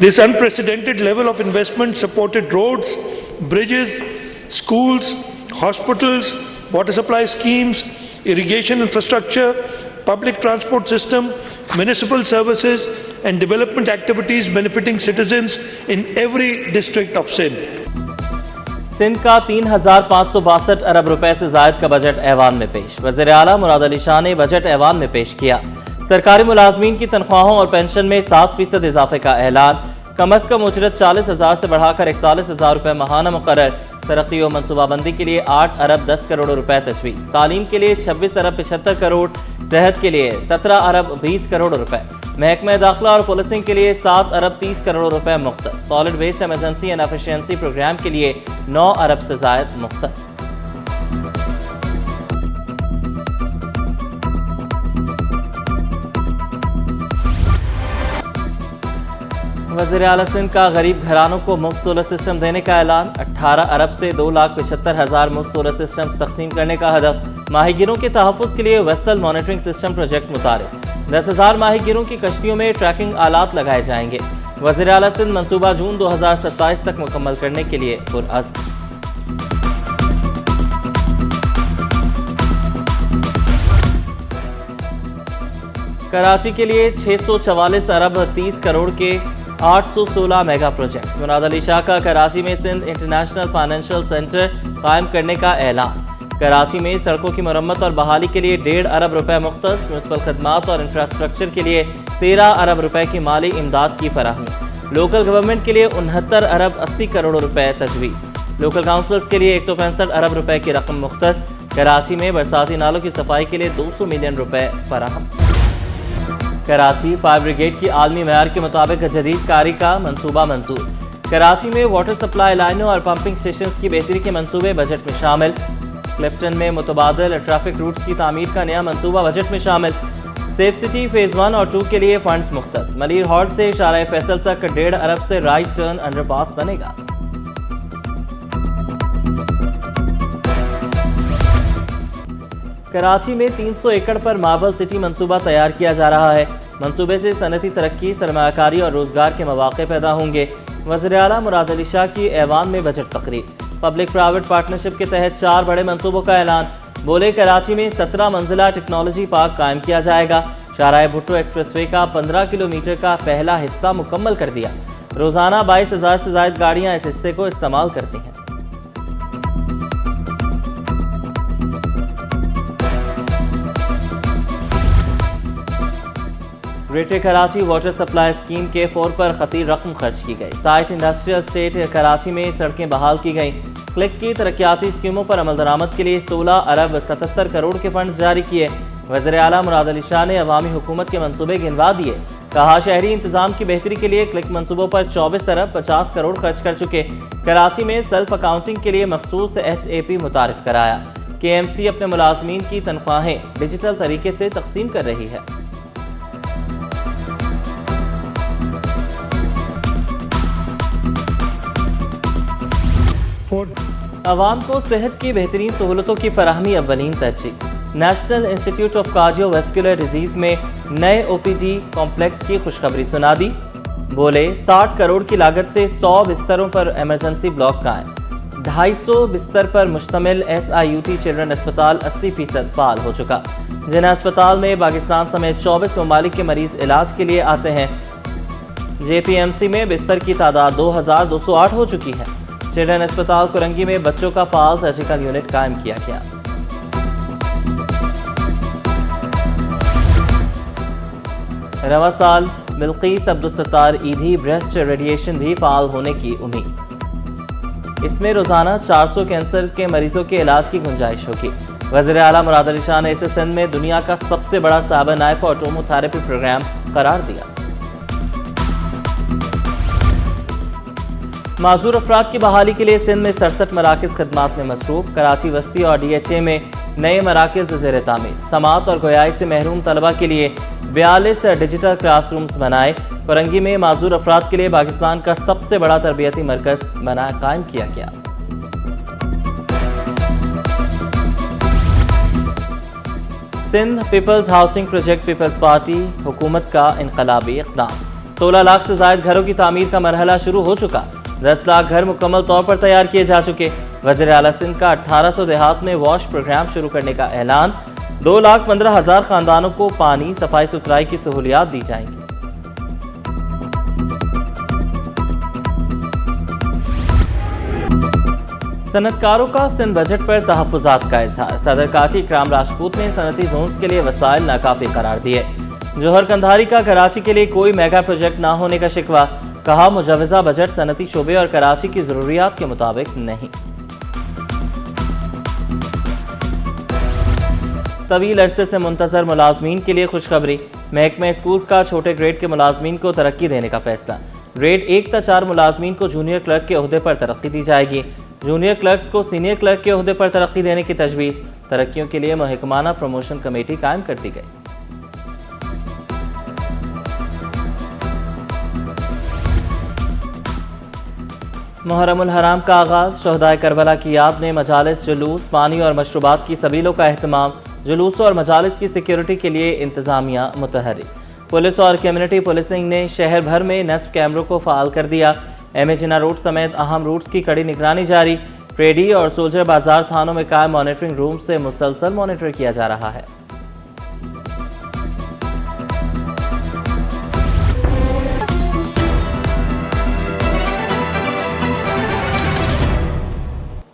This unprecedented level of investment supported roads, bridges, schools, hospitals, water supply schemes, irrigation infrastructure, public transport system, municipal services and development activities benefiting citizens in every district of Sindh. Sindh का 3,562 अरब रुपए से जायद का budget ऐवान में पेश। वज़ीर आला मुराद अली शाह ने बजट ऐवान में पेश किया। सरकारी मुलाजमीन की तनख्वाहों और पेंशन में 7% इजाफे का ऐलान। कम अज कम उजरत 40,000 से बढ़ाकर 41,000 रुपए माहाना मुकर्रर। तरक्की और मनसूबाबंदी के लिए 8 अरब 10 करोड़ रुपए तजवीज़। तालीम के लिए 26 अरब 75 करोड़। सेहत के लिए 17 अरब 20 करोड़ रुपए। महकमा दाखिला और पुलिसिंग के लिए 7 अरब 30 करोड़ रुपए मुख्तस। Solid waste emergency and efficiency programme के लिए 9 अरब से जायद मुख्तस। वज़ीर आला सिंध का गरीब घरानों को मुफ्त सोलर सिस्टम देने का ऐलान। 18 अरब से 2,75,000 मुफ्त सोलर सिस्टम तकसीम करने का हदफ। माहीगिरों के तहफ़्फ़ुज़ के लिए वेसल मॉनिटरिंग सिस्टम प्रोजेक्ट मुतारिफ। 10,000 माहीगिरों की कश्तियों में ट्रैकिंग आलात लगाए जाएंगे। वज़ीर आला सिंध मंसूबा जून 2027 तक मुकम्मल करने के लिए पुरअज़्म। कराची के लिए 644 अरब 30 करोड़ के 816 मेगा प्रोजेक्ट। मुराद अली शाह का कराची में सिंध इंटरनेशनल फाइनेंशियल सेंटर कायम करने का ऐलान। कराची में सड़कों की मरम्मत और बहाली के लिए 1.5 अरब रुपए मुख्तस। म्यूनसिपल खदमात और इंफ्रास्ट्रक्चर के लिए 13 अरब रुपए की माली इमदाद की फराहमी। लोकल गवर्नमेंट के लिए 69 अरब 80 करोड़ रुपए तजवीज़। लोकल काउंसिल्स के लिए 165 अरब रुपए की रकम मुख्तस। कराची में बरसाती नालों की सफाई के लिए 200 मिलियन रुपए फराहम। कराची फायर ब्रिगेड की आलमी मयार के मुताबिक जदीद कारी का मंसूबा मंजूर। कराची में वाटर सप्लाई लाइनों और पंपिंग स्टेशन की बेहतरी के मंसूबे बजट में शामिल। क्लिफ्टन में मुतबादिल ट्रैफिक रूट्स की तामीर का नया मंसूबा बजट में शामिल। सेफ सिटी फेज 1 और 2 के लिए फंड्स मुख्तस। मलिर हॉल्ट से शारा फैसल तक 1.5 अरब से राइट टर्न अंडरपास बनेगा। कराची में 300 एकड़ पर मार्बल सिटी मंसूबा तैयार किया जा रहा है। मंसूबे से सनती तरक्की, सरमायाकारी और रोजगार के मौके पैदा होंगे। वज़ीर आला मुराद अली शाह की ऐवान में बजट तकरीर। पब्लिक प्राइवेट पार्टनरशिप के तहत 4 बड़े मंसूबों का ऐलान। बोले कराची में 17 मंजिला टेक्नोलॉजी पार्क कायम किया जाएगा। शाहराह भुट्टो एक्सप्रेसवे का 15 किलोमीटर का पहला हिस्सा मुकम्मल कर दिया। रोजाना 22,000 से ज्यादा गाड़ियां इस हिस्से को इस्तेमाल करती हैं। Greater Karachi water supply scheme के फौर पर खतीर रकम खर्च की गई। साइट इंडस्ट्रियल स्टेट कराची में सड़कें बहाल की गई। क्लिक की तरक्याती स्कीमों पर अमल दरामद के लिए 16 अरब 77 करोड़ के फंड जारी किए। वज़ीर आला मुराद अली शाह ने अवामी हुकूमत के मंसूबे गिनवा दिए। कहा शहरी इंतजाम की बेहतरी के लिए क्लिक मंसूबों पर 24 अरब 50 करोड़ खर्च कर चुके। कराची में सेल्फ अकाउंटिंग के लिए मखसूस SAP मुतारिफ कराया। KMC अपने मुलाजमीन की तनख्वाहें डिजिटल तरीके से तकसीम कर रही है। अवाम को सेहत की बेहतरीन सहूलतों की फराहमी अव्वलीन तरजीह। National institute of cardiovascular disease में नए OPD कॉम्प्लेक्स की खुशखबरी सुना दी। बोले 60 करोड़ की लागत से 100 बिस्तरों पर इमरजेंसी ब्लॉक कायम। 250 बिस्तर पर मुश्तमिल SIUT चिल्ड्रन अस्पताल 80% फाल हो चुका। जिन अस्पताल में पाकिस्तान समेत 24 ममालिक के मरीज इलाज के लिए आते हैं। JPMC में बिस्तर की तादाद 2208 हो चुकी है। चिल्ड्रन अस्पताल कुरंगी में बच्चों का फाल सर्जिकल यूनिट कायम किया गया। रवा साल बिल्कीस अब्दुल सत्तार ईदी ब्रेस्ट रेडिएशन भी फाल होने की उम्मीद। इसमें रोजाना 400 कैंसर के मरीजों के इलाज की गुंजाइश होगी। वज़ीर आला मुराद अली शाह ने इसे सिंध में दुनिया का सबसे बड़ा साइबर नाइफ और टोमोथेरेपी प्रोग्राम करार दिया। माजूर अफराद की बहाली के लिए सिंध में 67 मराकज़ खदमात में मसरूफ। कराची वस्ती और DHA में नए मराकज़ ज़ेर तामीर। समात और गोयाई से महरूम तलबा के लिए 42 डिजिटल क्लासरूम्स बनाए। कुरंगी में माजूर अफराद के लिए पाकिस्तान का सबसे बड़ा तरबियती मरकज़ कायम किया गया। Sindh people's housing project people's party हुकूमत का इनकलाबी इक़दाम। 16 लाख से ज्यादा घरों की तामीर का मरहला शुरू हो चुका। 10 लाख घर मुकम्मल तौर पर तैयार किए जा चुके। वज़ीर आला सिंध का 1800 देहात में वॉश प्रोग्राम शुरू करने का ऐलान। 2,15,000 खानदानों को पानी, सफाई सुथराई की सहूलियात दी जाएंगी। सनतकारों का सिंध बजट पर तहफ़्फ़ुज़ात का इजहार। सदर काठी इकराम राजपूत ने सनती जोन्स के लिए वसाइल नाकाफी करार दिए। जौहर कंधारी का कराची के लिए कोई मेगा प्रोजेक्ट ना होने का शिकवा। कहा मुजवजा बजट सनती शोबे और कराची की जरूरियात के मुताबिक नहीं। तवील अरसे से मुंतजर मुलाजमीन के लिए खुशखबरी। महकमे स्कूल्स का छोटे ग्रेड के मुलाजमीन को तरक्की देने का फैसला। ग्रेड 1 से 4 मुलाजमीन को जूनियर क्लर्क के ओहदे पर तरक्की दी जाएगी। जूनियर क्लर्क्स को सीनियर क्लर्क के ओहदे पर तरक्की देने की तजवीज़। तरक्कियों के लिए महकमाना प्रमोशन कमेटी कायम कर दी गई। मुहर्रमुल हराम का आगाज। शहदाए करबला की याद में मजालिस, जुलूस, पानी और मशरूबात की सबीलों का अहतमाम। जुलूसों और मजालिस की सिक्योरिटी के लिए इंतजामिया मुतहर्रिक। पुलिस और कम्युनिटी पुलिसिंग ने शहर भर में नस्ब कैमरों को फ़ाल कर दिया। एम ए जिन्ना रोड समेत अहम रूट्स की कड़ी निगरानी जारी। प्रेडी और सोल्जर बाजार थानों में कायम मॉनिटरिंग रूम से मुसलसल मॉनिटर किया जा रहा है।